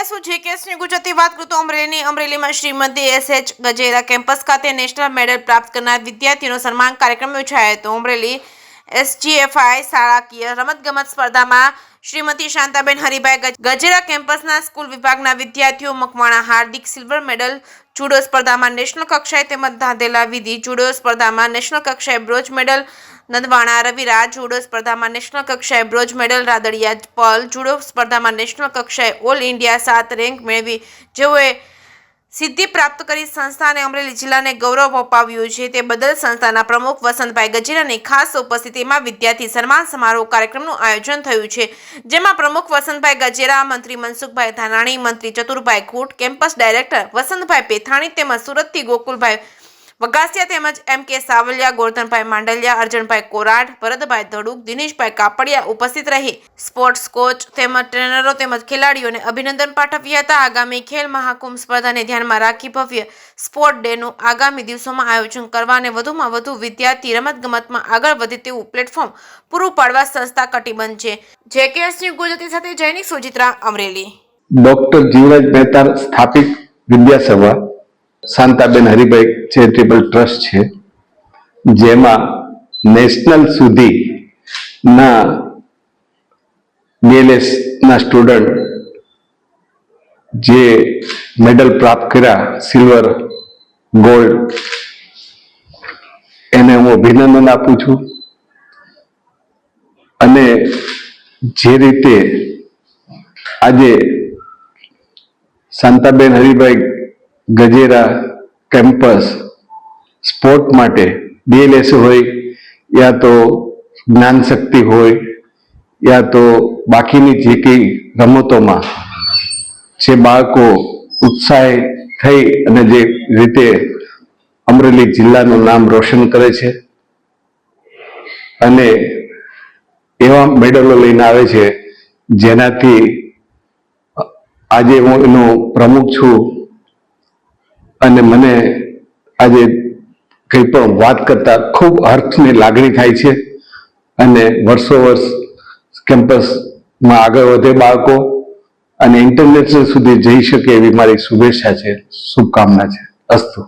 રહ્યા જેકેએસની ગુજરાતી વાત કરું તો અમરેલીમાં શ્રીમતી એસએચ ગજેરા કેમ્પસ ખાતે નેશનલ મેડલ પ્રાપ્ત કરનાર વિદ્યાર્થીઓનો સન્માન કાર્યક્રમ યોજાયો હતો। અમરેલી એસજીએફઆઈ શાળાકીય રમતગમત સ્પર્ધામાં શ્રીમતી શાંતાબેન હરિભાઈ ગજેરા કેમ્પસના સ્કૂલ વિભાગના વિદ્યાર્થીઓ મકવાણા હાર્દિક સિલ્વર મેડલ, જુડો સ્પર્ધામાં નેશનલ કક્ષાએ તેમજ ધાંધેલા વિધિ જુડો સ્પર્ધામાં નેશનલ કક્ષાએ બ્રોન્ઝ મેડલ, નંદવાણા રવિરાજ જુડો સ્પર્ધામાં નેશનલ કક્ષાએ બ્રોન્ઝ મેડલ, રાદડિયા પલ જુડો સ્પર્ધામાં નેશનલ કક્ષાએ ઓલ ઇન્ડિયા 7 રેન્ક મેળવી જેઓએ સિદ્ધિ પ્રાપ્ત કરી સંસ્થાને અમરેલી જિલ્લાને ગૌરવ અપાવ્યું છે તે બદલ સંસ્થાના પ્રમુખ વસંતભાઈ ગજેરાની ખાસ ઉપસ્થિતિમાં વિદ્યાર્થી સન્માન સમારોહ કાર્યક્રમનું આયોજન થયું છે, જેમાં પ્રમુખ વસંતભાઈ ગજેરા, મંત્રી મનસુખભાઈ ધાનાણી, મંત્રી ચતુરભાઈ ખૂટ, કેમ્પસ ડાયરેક્ટર વસંતભાઈ પેથાણી તેમજ સુરતથી ગોકુલભાઈ વગાસિયા તેમજ એમ.કે. સાવલિયા, ગોરધનભાઈ માંડલિયા, અર્જનભાઈ કોરાડ, ભરતભાઈ ધડુક, દિનેશભાઈ કાપડિયા ઉપસ્થિત રહી સ્પોર્ટ્સ કોચ તેમજ ટ્રેનરો તેમજ ખેલાડીઓને અભિનંદન પાઠવ્યા હતા। આગામી ખેલ મહાકુંભ સ્પર્ધાને ધ્યાનમાં રાખી ભવ્ય સ્પોર્ટ ડેનું આગામી દિવસોમાં આયોજન કરવા અને વધુમાં વધુ વિદ્યાર્થી રમતગમતમાં આગળ વધે તેવું પ્લેટફોર્મ પૂરું પાડવા સંસ્થા કટિબદ્ધ છે। જેકેએસની ગુજરાતી સાથે જૈનિક સુજિત્રા, અમરેલી। ડોક્ટર જીવરાજ મહેતા સ્થાપિત વિદ્યાસભા શાંતાબેન હરિભાઈ ચેરિટેબલ ટ્રસ્ટ છે, જેમાં નેશનલ સુધીના BLS ના સ્ટુડન્ટ જે મેડલ પ્રાપ્ત કર્યા સિલ્વર, ગોલ્ડ, એને હું અભિનંદન આપું છું। અને જે રીતે આજે શાંતાબેન હરિભાઈ ગજેરા કેમ્પસ સ્પોર્ટ માટે BLS હોય યા તો જ્ઞાન શક્તિ હોય યા તો બાકીની જે કંઈ રમતોમાં જે બાળકો ઉત્સાહી થઈ અને જે રીતે અમરેલી જિલ્લાનું નામ રોશન કરે છે અને એવા મેડલો લઈને આવે છે જેનાથી આજે હું એનો પ્રમુખ છું અને મને આજે કંઈ પણ વાત કરતા ખૂબ હર્ષની લાગણી થાય છે અને વર્ષો વર્ષ કેમ્પસમાં આગળ વધે બાળકો અને ઇન્ટરનેશનલ સુધી જઈ શકે એવી મારી શુભેચ્છા છે, શુભકામના છે। અસ્તુ।